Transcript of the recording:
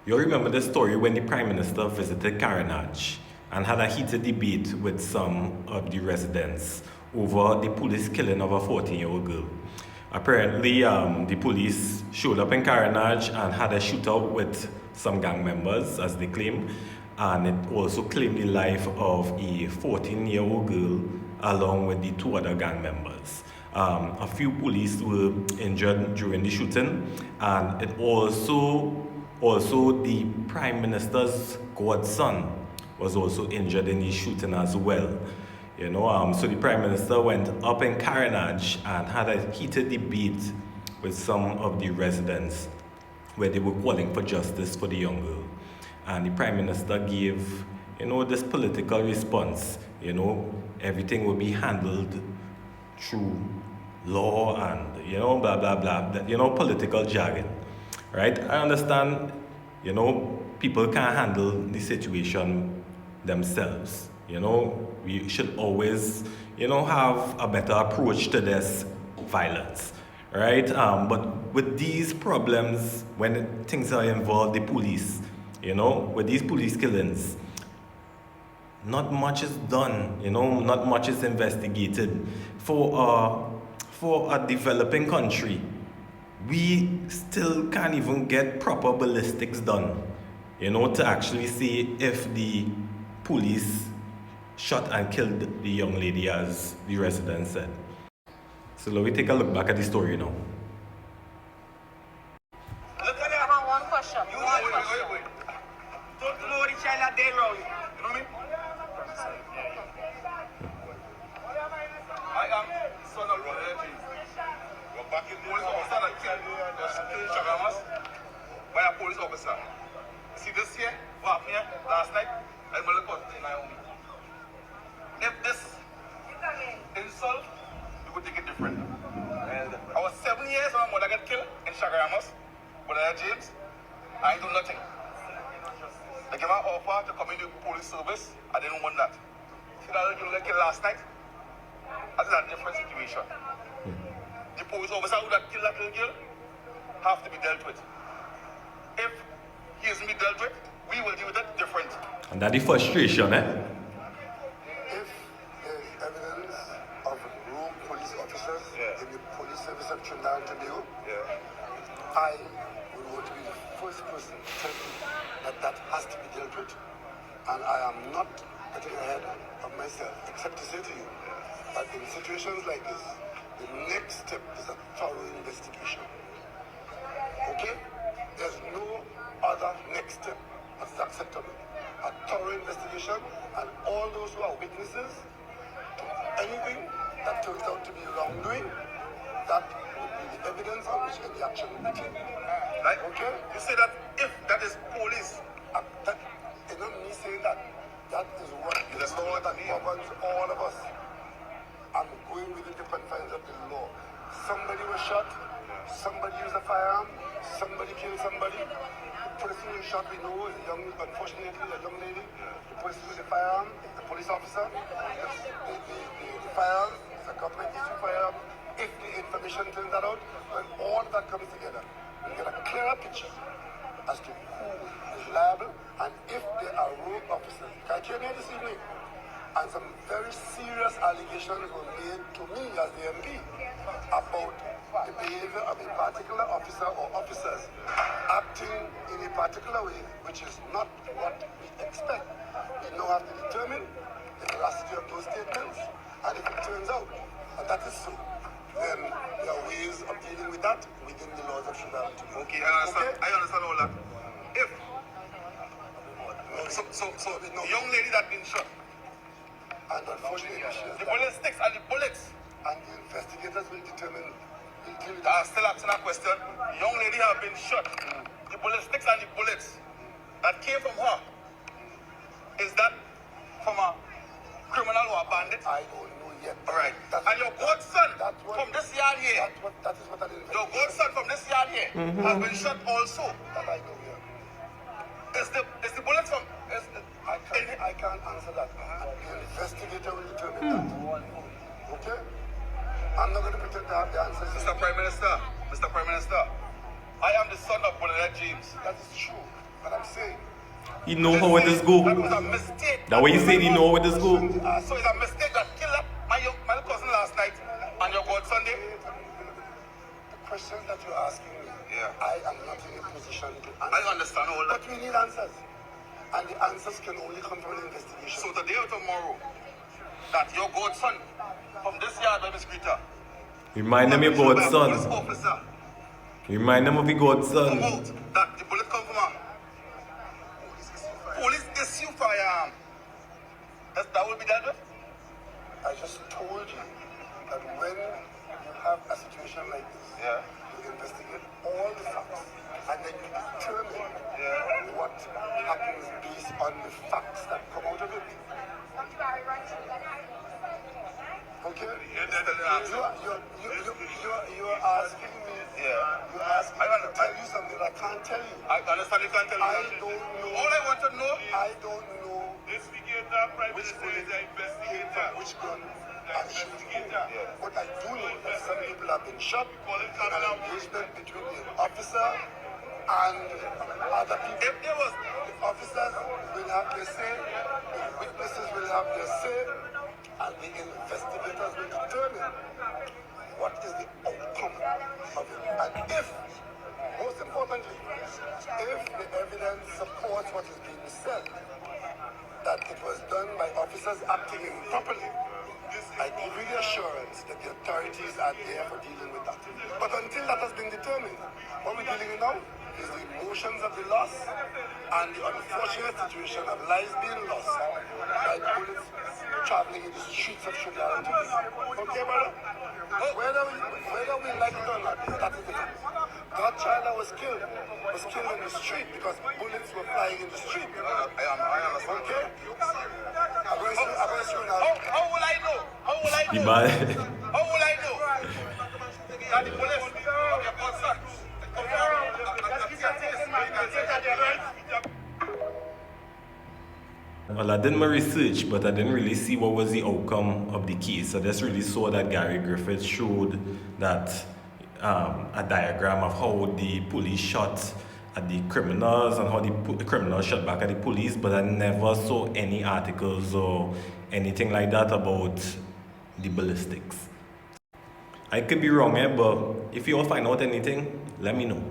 You remember the story when the Prime Minister visited Karanaj and had a heated debate with some of the residents over the police killing of a 14-year-old girl. Apparently, the police showed up in Karanaj and had a shootout with some gang members, as they claim, and it also claimed the life of a 14-year-old girl along with the two other gang members. A few police were injured during the shooting, and it also the Prime Minister's godson was also injured in the shooting as well. So the Prime Minister went up in Karanaj and had a heated debate with some of the residents where they were calling for justice for the young girl. And the Prime Minister gave, this political response. Everything will be handled through law and, blah, blah, blah, political jargon, right? I understand, people can't handle the situation themselves. We should always, have a better approach to this violence, right? But with these problems, when things are involved, the police, with these police killings, not much is done, not much is investigated. For a developing country, we still can't even get proper ballistics done, to actually see if the police shot and killed the young lady, as the resident said. So let me take a look back at the story now. Look at that. One question. Wait. Don't know the child that they round. You know me? I am son of Ronald James. We're back in police officer that killed Chagamas by a police officer. See this here? What happened here last night? I'm going to put it in Naomi. If this insult, you could take it different. I was 7 years when my mother got killed in Chagamas, Ronald James. I do nothing. They gave an offer to come into police service. I didn't want that. See that little girl got killed last night? That's a different situation. The police officer who that killed that little girl have to be dealt with. If he isn't be dealt with, we will deal with it different. And that's the frustration, If there is evidence of rogue police officers in the police service of Trinidad and Tobago, I would want to be the first person to tell you that has to be dealt with. And I am not getting ahead of myself, except to say to you that in situations like this, the next step is a thorough investigation. Okay? There's no other next step that is acceptable. A thorough investigation, and all those who are witnesses to anything that turns out to be wrongdoing, that would be the evidence on which any action will be taken. Right? Okay? You say that if that is police, It's not me saying that. That is what That's not what I mean. governs all of us. I'm going within the confines of the law. Somebody was shot, somebody used a firearm, somebody killed somebody. The person who shot, we know, is unfortunately a young lady. The person with the firearm is the police officer. The firearm is a government issue firearm. If the information turns that out, when all that comes together, we get a clearer picture as to who is liable and if there are rogue officers. I came here this evening and some very serious allegations were made to me as the MP about the behavior of a particular officer or officers acting in a particular way, which is not what we expect. We now have to determine the veracity of those statements, and if it turns out that that is so, then there are ways of dealing with that within the laws of Trinidad. okay, I understand all that. If the young lady that been shot, And unfortunately, the bullet sticks and the bullets and the investigators will determine. are still asking that question. The young lady have been shot. The bullet sticks and the bullets that came from her, is that from a criminal or a bandit? I don't know yet. Alright. That's- And your godson that's what- from this yard here, That is what I didn't. your godson from this yard here has been shot also. That I know here. Is the bullet from I can't answer that. The investigator will determine that. Okay? I'm not going to pretend to have the answers. Mr. Prime Minister, I am the son of Bonnet James. That is true. But I'm saying. He know how it is go. That was a mistake. That way you say he know how it is go. So it's a mistake that killed up my cousin last night and your godson there. The questions that you're asking me, Yeah. I am not in a position to answer. I understand all that. But we need answers. And the answers can only come from an investigation. So today or tomorrow, that your godson from this yard by Miss Greta, Remind them your police godson. officer, Remind them of your come godson. out that the bullet come from her. Police issue firearm. That will be dealt with? I just told you that when you have a situation like this, Yeah. you investigate all the facts and then you determine Yeah. what happens based on the facts that come out of it. Okay? You're asking me. Yeah. You're asking me to tell you something I can't tell you. I understand you can't tell me. I don't know. All I want to know, I don't know which police came from which gun and shooting. But I do know that some people have been shot in an engagement between the officer and other people. if there was, The officers will have their say, the witnesses will have their say, and the investigators will determine what is the outcome of it. And if, most importantly, if the evidence supports what is being said, that it was done by officers acting improperly, I give you the assurance that the authorities are there for dealing with that. But until that has been determined, what we're dealing with now is the emotions of the loss and the unfortunate situation of lives being lost by bullets traveling in the streets of Sugar today. Okay, brother? Whether we like it or not, that is the fact. That child that was killed in the street because bullets were flying in the street. I understand. Okay? I'm going to show now. How will I know? How will I The know? bad. How will I know? That the police of your godson. Well, I did my research, but I didn't really see what was the outcome of the case. I just really saw that Gary Griffith showed that a diagram of how the police shot at the criminals and how the criminals shot back at the police, but I never saw any articles or anything like that about the ballistics. I could be wrong, but if you all find out anything, let me know.